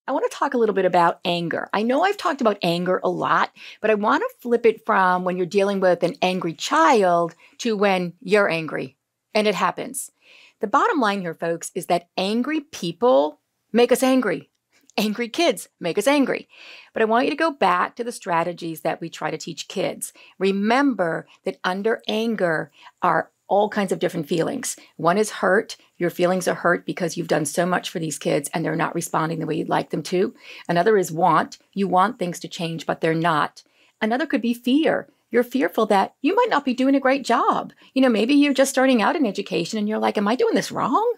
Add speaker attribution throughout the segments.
Speaker 1: I want to talk a little bit about anger. I know I've talked about anger a lot, but I want to flip it from when you're dealing with an angry child to when you're angry, and it happens. The bottom line here, folks, is that angry people make us angry. Angry kids make us angry. But I want you to go back to the strategies that we try to teach kids. Remember that under anger are all kinds of different feelings. One is hurt. Your feelings are hurt because you've done so much for these kids and they're not responding the way you'd like them to. Another is want. You want things to change, but they're not. Another could be fear. You're fearful that you might not be doing a great job. Maybe you're just starting out in education and you're like, am I doing this wrong?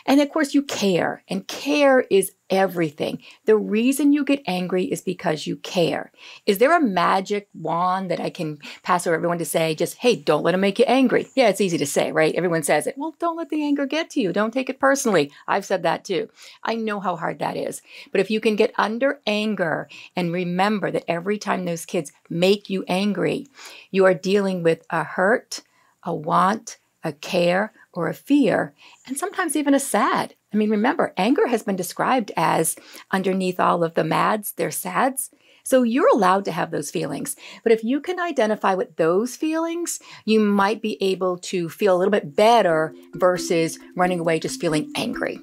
Speaker 1: And of course you care, and care is everything. The reason you get angry is because you care. Is there a magic wand that I can pass over everyone to say, just, hey, don't let them make you angry? Yeah, it's easy to say, right? Everyone says it. Well, don't let the anger get to you. Don't take it personally. I've said that too. I know how hard that is. But if you can get under anger and remember that every time those kids make you angry, you are dealing with a hurt, a want, a care, or a fear, and sometimes even a sad. Remember, anger has been described as underneath all of the mads, there's sads. So you're allowed to have those feelings. But if you can identify with those feelings, you might be able to feel a little bit better versus running away just feeling angry.